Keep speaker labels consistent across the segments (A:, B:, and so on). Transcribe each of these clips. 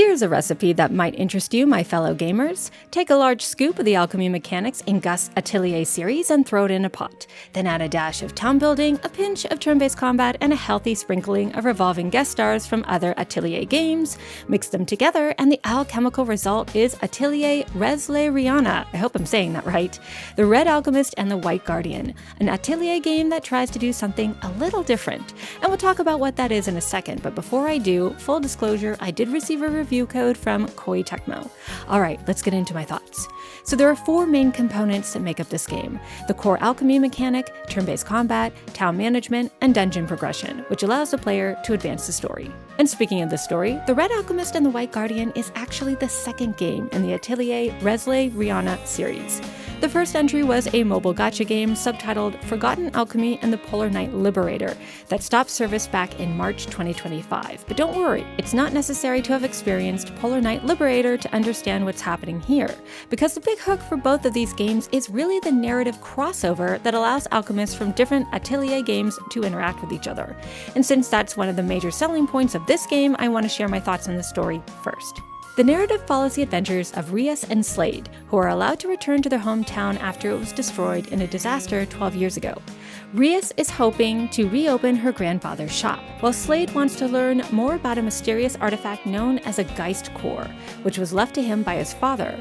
A: Here's a recipe that might interest you, my fellow gamers. Take a large scoop of the alchemy mechanics in Gus' Atelier series and throw it in a pot. Then add a dash of town building, a pinch of turn-based combat, and a healthy sprinkling of revolving guest stars from other Atelier games. Mix them together, and the alchemical result is Atelier Resleriana. I hope I'm saying that right. The Red Alchemist and the White Guardian, an Atelier game that tries to do something a little different. And we'll talk about what that is in a second, but before I do, full disclosure, I did receive a review code from Koei Tecmo. Alright, let's get into my thoughts. So there are four main components that make up this game: the core alchemy mechanic, turn-based combat, town management, and dungeon progression, which allows the player to advance the story. And speaking of the story, the Red Alchemist and the White Guardian is actually the second game in the Atelier Resleriana series. The first entry was a mobile gacha game subtitled Forgotten Alchemy and the Polar Knight Liberator that stopped service back in March 2025. But don't worry, it's not necessary to have experienced Polar Knight Liberator to understand what's happening here, because the big hook for both of these games is really the narrative crossover that allows alchemists from different Atelier games to interact with each other. And since that's one of the major selling points of this game, I want to share my thoughts on the story first. The narrative follows the adventures of Rias and Slade, who are allowed to return to their hometown after it was destroyed in a disaster 12 years ago. Rias is hoping to reopen her grandfather's shop, while Slade wants to learn more about a mysterious artifact known as a Geist Core, which was left to him by his father.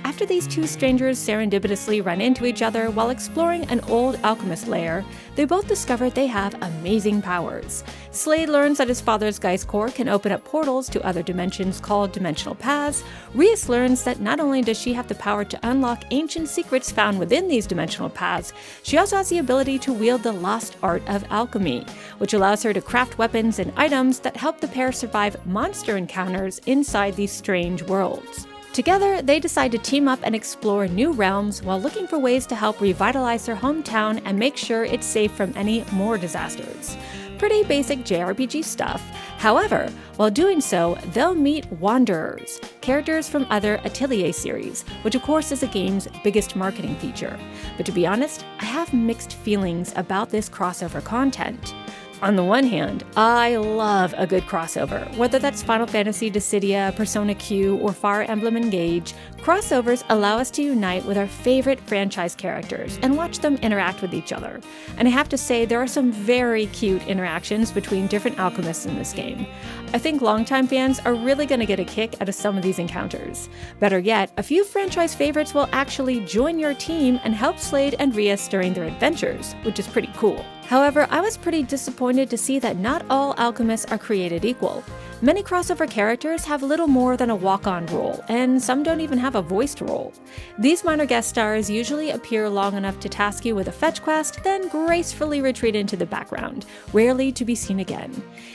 A: After these two strangers serendipitously run into each other while exploring an old alchemist lair, they both discover they have amazing powers. Slade learns that his father's Geist Core can open up portals to other dimensions called dimensional paths. Rias learns that not only does she have the power to unlock ancient secrets found within these dimensional paths, she also has the ability to wield the lost art of alchemy, which allows her to craft weapons and items that help the pair survive monster encounters inside these strange worlds. Together, they decide to team up and explore new realms while looking for ways to help revitalize their hometown and make sure it's safe from any more disasters. Pretty basic JRPG stuff. However, while doing so, they'll meet Wanderers, characters from other Atelier series, which of course is the game's biggest marketing feature. But to be honest, I have mixed feelings about this crossover content. On the one hand, I love a good crossover. Whether that's Final Fantasy Dissidia, Persona Q, or Fire Emblem Engage, crossovers allow us to unite with our favorite franchise characters and watch them interact with each other. And I have to say, there are some very cute interactions between different alchemists in this game. I think longtime fans are really going to get a kick out of some of these encounters. Better yet, a few franchise favorites will actually join your team and help Slade and Rias during their adventures, which is pretty cool. However, I was pretty disappointed to see that not all alchemists are created equal. Many crossover characters have little more than a walk-on role, and some don't even have a voiced role. These minor guest stars usually appear long enough to task you with a fetch quest, then gracefully retreat into the background, rarely to be seen again.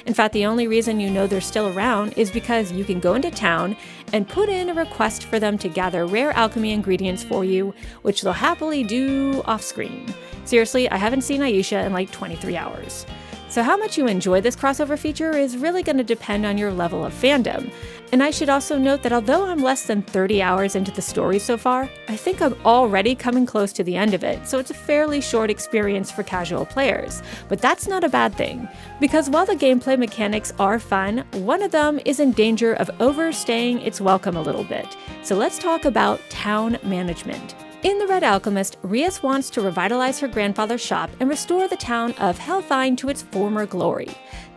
A: In fact, the only reason you know they're still around is because you can go into town and put in a request for them to gather rare alchemy ingredients for you, which they'll happily do off-screen. Seriously, I haven't seen Aisha in like 23 hours. So how much you enjoy this crossover feature is really going to depend on your level of fandom. And I should also note that although I'm less than 30 hours into the story so far, I think I'm already coming close to the end of it, so it's a fairly short experience for casual players. But that's not a bad thing, because while the gameplay mechanics are fun, one of them is in danger of overstaying its welcome a little bit. So let's talk about town management. In The Red Alchemist, Rias wants to revitalize her grandfather's shop and restore the town of Helfine to its former glory.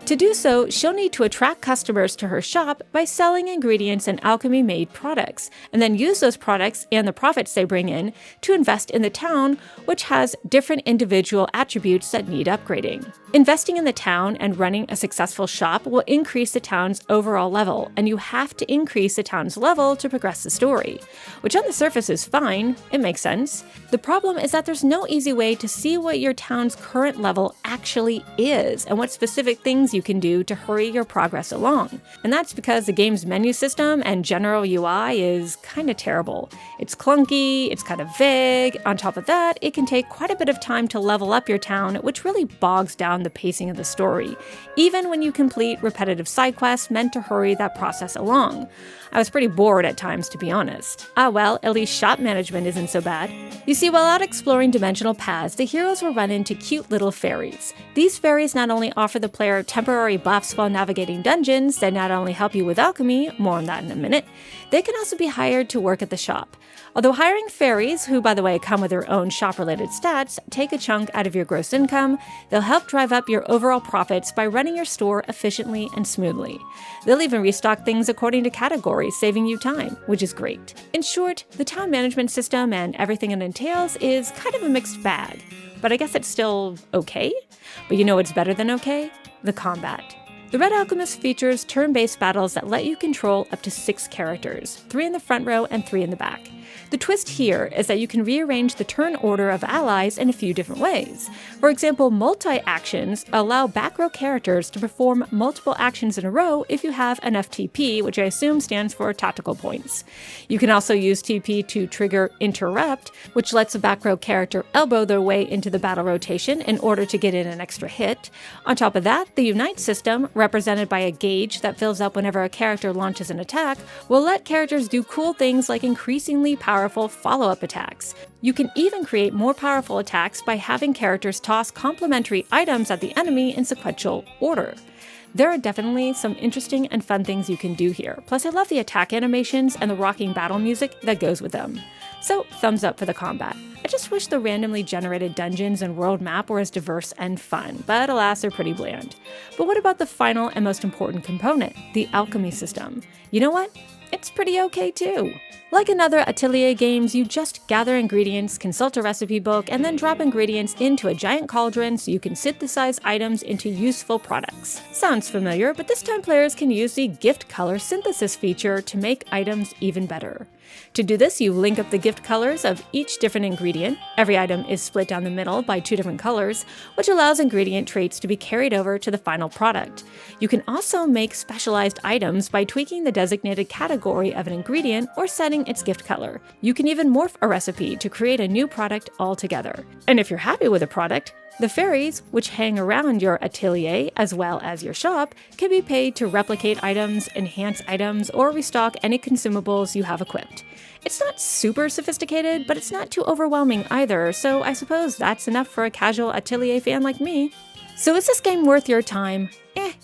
A: To do so, she'll need to attract customers to her shop by selling ingredients and alchemy-made products, and then use those products and the profits they bring in to invest in the town, which has different individual attributes that need upgrading. Investing in the town and running a successful shop will increase the town's overall level, and you have to increase the town's level to progress the story. Which on the surface is fine, it makes sense. The problem is that there's no easy way to see what your town's current level actually is, and what specific things you can do to hurry your progress along. And that's because the game's menu system and general UI is kind of terrible. It's clunky, it's kind of vague. On top of that, it can take quite a bit of time to level up your town, which really bogs down the pacing of the story, even when you complete repetitive side quests meant to hurry that process along. I was pretty bored at times, to be honest. Well, at least shop management isn't so bad. You see, while out exploring dimensional paths, the heroes will run into cute little fairies. These fairies not only offer the player temporary temporary buffs while navigating dungeons that not only help you with alchemy, more on that in a minute, they can also be hired to work at the shop. Although hiring fairies, who by the way come with their own shop-related stats, take a chunk out of your gross income, they'll help drive up your overall profits by running your store efficiently and smoothly. They'll even restock things according to categories, saving you time, which is great. In short, the town management system and everything it entails is kind of a mixed bag, but I guess it's still okay? But you know what's better than okay? The combat. The Red Alchemist features turn-based battles that let you control up to 6 characters, 3 in the front row and 3 in the back. The twist here is that you can rearrange the turn order of allies in a few different ways. For example, multi-actions allow back row characters to perform multiple actions in a row if you have enough TP, which I assume stands for tactical points. You can also use TP to trigger Interrupt, which lets a back row character elbow their way into the battle rotation in order to get in an extra hit. On top of that, the Unite system, represented by a gauge that fills up whenever a character launches an attack, will let characters do cool things like increasingly powerful follow-up attacks. You can even create more powerful attacks by having characters toss complementary items at the enemy in sequential order. There are definitely some interesting and fun things you can do here. Plus, I love the attack animations and the rocking battle music that goes with them. So, thumbs up for the combat. I just wish the randomly generated dungeons and world map were as diverse and fun, but alas, they're pretty bland. But what about the final and most important component, the alchemy system? You know what? It's pretty okay too. Like in other Atelier games, you just gather ingredients, consult a recipe book, and then drop ingredients into a giant cauldron so you can synthesize items into useful products. Sounds familiar, but this time players can use the gift color synthesis feature to make items even better. To do this, you link up the gift colors of each different ingredient. Every item is split down the middle by 2 different colors, which allows ingredient traits to be carried over to the final product. You can also make specialized items by tweaking the designated category of an ingredient or setting its gift color. You can even morph a recipe to create a new product altogether. And if you're happy with a product, the fairies, which hang around your atelier as well as your shop, can be paid to replicate items, enhance items, or restock any consumables you have equipped. It's not super sophisticated, but it's not too overwhelming either, so I suppose that's enough for a casual Atelier fan like me. So is this game worth your time?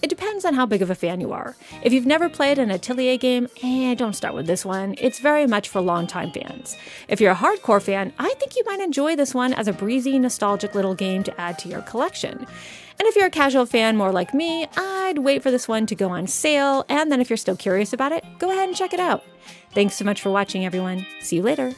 A: It depends on how big of a fan you are. If you've never played an Atelier game, don't start with this one. It's very much for longtime fans. If you're a hardcore fan, I think you might enjoy this one as a breezy, nostalgic little game to add to your collection. And if you're a casual fan more like me, I'd wait for this one to go on sale, and then if you're still curious about it, go ahead and check it out. Thanks so much for watching, everyone. See you later.